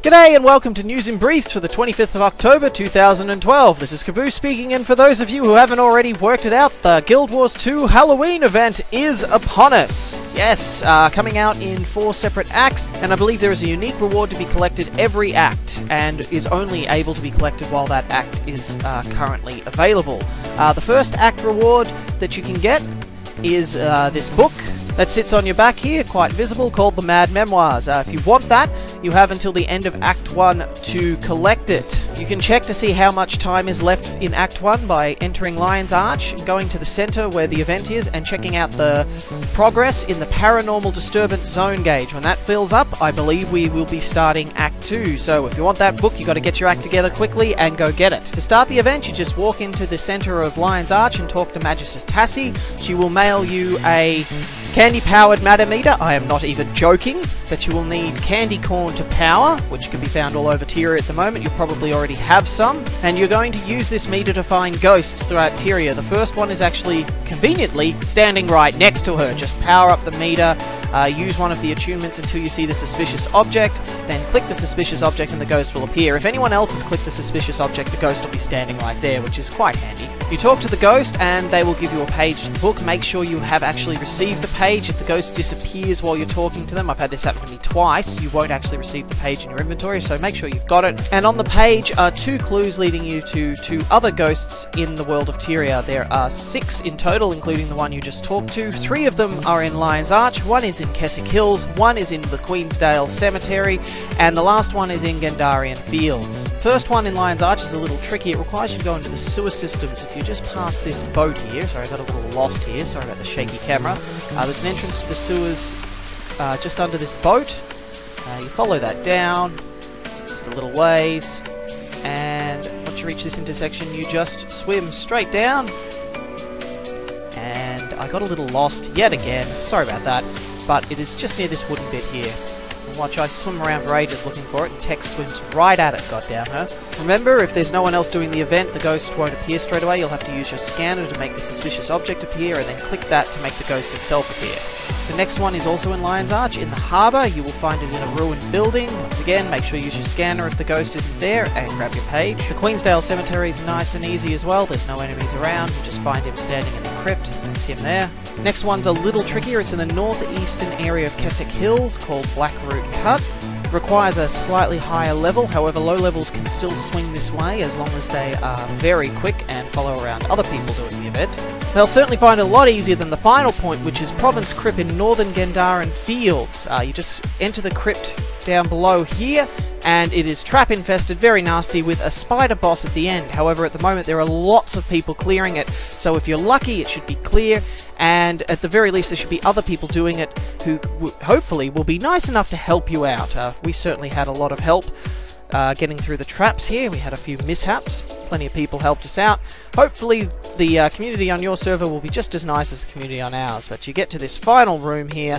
G'day and welcome to News in Briefs for the 25th of October 2012. This is Kaaboose speaking, and for those of you who haven't already worked it out, the Guild Wars 2 Halloween event is upon us. Yes, coming out in 4 separate acts, and I believe there is a unique reward to be collected every act, and is only able to be collected while that act is currently available. The first act reward that you can get is this book that sits on your back here, quite visible, called the Mad Memoirs. If you want that, you have until the end of Act 1 to collect it. You can check to see how much time is left in Act 1 by entering Lion's Arch, going to the center where the event is, and checking out the progress in the Paranormal Disturbance Zone gauge. When that fills up, I believe we will be starting Act 2. So if you want that book, you got to get your act together quickly and go get it. To start the event, you just walk into the center of Lion's Arch and talk to Magistress Tassie. She will mail you a candy-powered Madameter. I am not even joking, but you will need candy corn to power, which can be found all over Tyria at the moment. You'll probably already have some, and you're going to use this meter to find ghosts throughout Tyria. The first one is actually conveniently standing right next to her. Just power up the meter, use one of the attunements until you see the suspicious object, then click the suspicious object and the ghost will appear. If anyone else has clicked the suspicious object, the ghost will be standing right there, which is quite handy. You talk to the ghost and they will give you a page to the book. Make sure you have actually received the page. If the ghost disappears while you're talking to them, I've had this happen to me twice, you won't actually receive the page in your inventory, so make sure you've got it. And on the page are 2 clues leading you to 2 other ghosts in the world of Tyria. There are 6 in total, including the one you just talked to. 3 of them are in Lion's Arch, 1 is in Keswick Hills, 1 is in the Queensdale Cemetery, and the last one is in Gandarian Fields. First one in Lion's Arch is a little tricky. It requires you to go into the sewer systems. If you just pass this boat here, sorry, I got a little lost here, sorry about the shaky camera. There's an entrance to the sewers just under this boat. You follow that down just a little ways, and once you reach this intersection you just swim straight down. And I got a little lost yet again, sorry about that, but it is just near this wooden bit here. And watch, I swim around for ages looking for it, and Tex swims right at it, goddamn her. Remember, if there's no one else doing the event, the ghost won't appear straight away. You'll have to use your scanner to make the suspicious object appear, and then click that to make the ghost itself appear. The next one is also in Lion's Arch, in the harbour. You will find it in a ruined building. Once again, make sure you use your scanner if the ghost isn't there, and grab your page. The Queensdale Cemetery is nice and easy as well. There's no enemies around. You just find him standing in the crypt. That's him there. Next one's a little trickier. It's in the northeastern area of Keswick Hills, called Blackroot Cut. Requires a slightly higher level, however low levels can still swing this way as long as they are very quick and follow around other people doing the event. They'll certainly find it a lot easier than the final point, which is Province Crypt in northern Gandarian Fields. You just enter the crypt down below here, and it is trap infested, very nasty, with a spider boss at the end. However, at the moment there are lots of people clearing it, so if you're lucky it should be clear, and at the very least there should be other people doing it who hopefully will be nice enough to help you out. We certainly had a lot of help getting through the traps here. We had a few mishaps, plenty of people helped us out. Hopefully the community on your server will be just as nice as the community on ours. But you get to this final room here.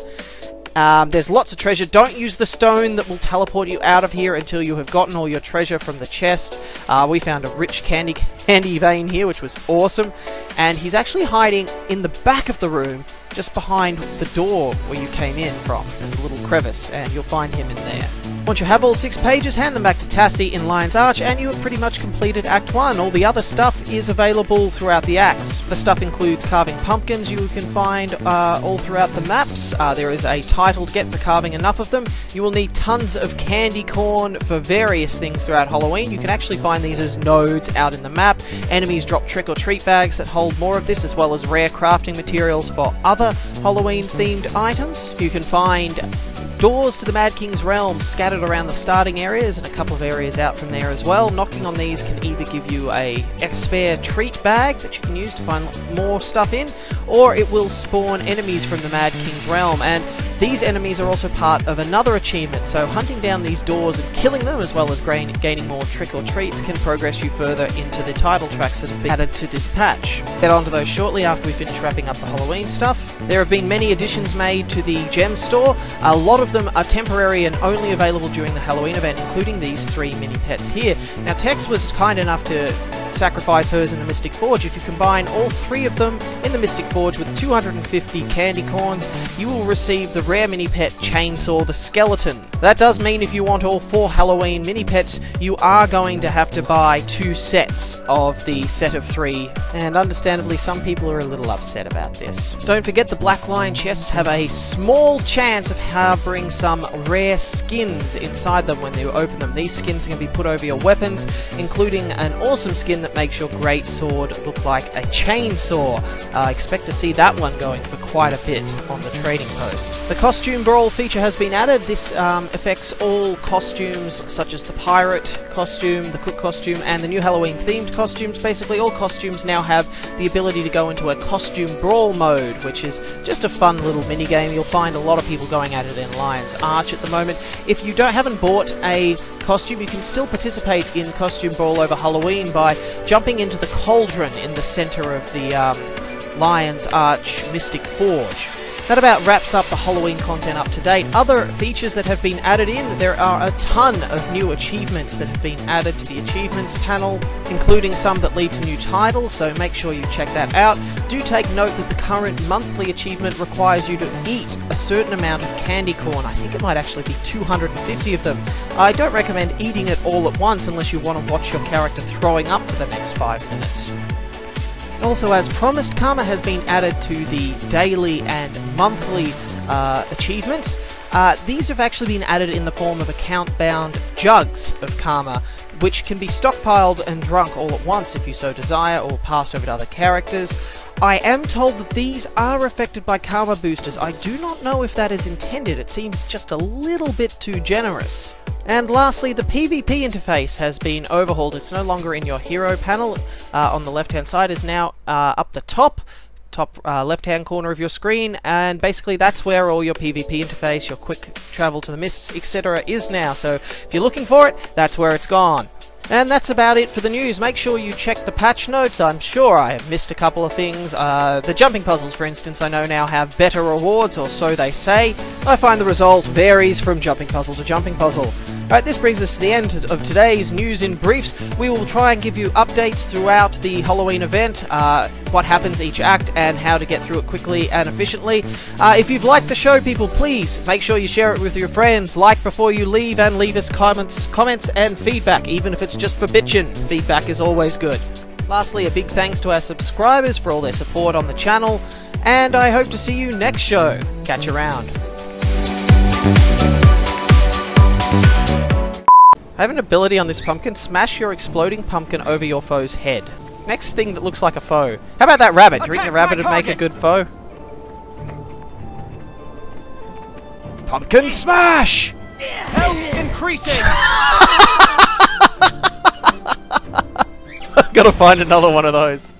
There's lots of treasure. Don't use the stone that will teleport you out of here until you have gotten all your treasure from the chest. We found a rich candy vein here, which was awesome. And he's actually hiding in the back of the room, just behind the door where you came in from. There's a little crevice, and you'll find him in there. Once you have all 6 pages, hand them back to Tassie in Lion's Arch, and you have pretty much completed Act 1. All the other stuff is available throughout the acts. The stuff includes carving pumpkins you can find all throughout the maps. There is a title to get for carving enough of them. You will need tons of candy corn for various things throughout Halloween. You can actually find these as nodes out in the map. Enemies drop trick-or-treat bags that hold more of this, as well as rare crafting materials for other Halloween-themed items. You can find doors to the Mad King's realm scattered around the starting areas and a couple of areas out from there as well. Knocking on these can either give you a X-Fair treat bag that you can use to find more stuff in, or it will spawn enemies from the Mad King's realm, and these enemies are also part of another achievement, so hunting down these doors and killing them, as well as gaining more trick-or-treats, can progress you further into the title tracks that have been added to this patch. Get onto those shortly after we finish wrapping up the Halloween stuff. There have been many additions made to the gem store. A lot of them are temporary and only available during the Halloween event, including these 3 mini pets here. Now, Tex was kind enough to sacrifice hers in the Mystic Forge. If you combine all 3 of them in the Mystic Forge with 250 candy corns, you will receive the rare mini-pet Chainsaw the Skeleton. That does mean if you want all 4 Halloween mini-pets, you are going to have to buy 2 sets of the set of 3, and understandably some people are a little upset about this. Don't forget the Black Lion chests have a small chance of harboring some rare skins inside them when you open them. These skins can be put over your weapons, including an awesome skin that makes your great sword look like a chainsaw. Expect to see that one going for quite a bit on the trading post. The costume brawl feature has been added. This affects all costumes such as the pirate costume, the cook costume, and the new Halloween themed costumes. Basically all costumes now have the ability to go into a costume brawl mode, which is just a fun little mini game. You'll find a lot of people going at it in Lion's Arch at the moment. If you haven't bought a costume, you can still participate in Costume Brawl over Halloween by jumping into the cauldron in the center of the Lion's Arch Mystic Forge. That about wraps up the Halloween content up to date. Other features that have been added in, there are a ton of new achievements that have been added to the achievements panel, including some that lead to new titles, so make sure you check that out. Do take note that the current monthly achievement requires you to eat a certain amount of candy corn. I think it might actually be 250 of them. I don't recommend eating it all at once unless you want to watch your character throwing up for the next 5 minutes. Also, as promised, Karma has been added to the daily and monthly achievements. These have actually been added in the form of account-bound jugs of Karma, which can be stockpiled and drunk all at once if you so desire, or passed over to other characters. I am told that these are affected by Karma boosters. I do not know if that is intended. It seems just a little bit too generous. And lastly, the PvP interface has been overhauled. It's no longer in your hero panel on the left-hand side. It's now up the top left-hand corner of your screen, and basically that's where all your PvP interface, your quick travel to the mists, etc. is now. So if you're looking for it, that's where it's gone. And that's about it for the news. Make sure you check the patch notes. I'm sure I have missed a couple of things. The jumping puzzles, for instance, I know now have better rewards, or so they say. I find the result varies from jumping puzzle to jumping puzzle. Alright, this brings us to the end of today's news in briefs. We will try and give you updates throughout the Halloween event, what happens each act, and how to get through it quickly and efficiently. If you've liked the show, people, please make sure you share it with your friends, like before you leave, and leave us comments and feedback, even if it's just for bitchin'. Feedback is always good. Lastly, a big thanks to our subscribers for all their support on the channel, and I hope to see you next show. Catch you around. I have an ability on this pumpkin. Smash your exploding pumpkin over your foe's head. Next thing that looks like a foe. How about that rabbit? Do you think the rabbit would make a good foe? Pumpkin smash! Health increasing! I've got to find another one of those.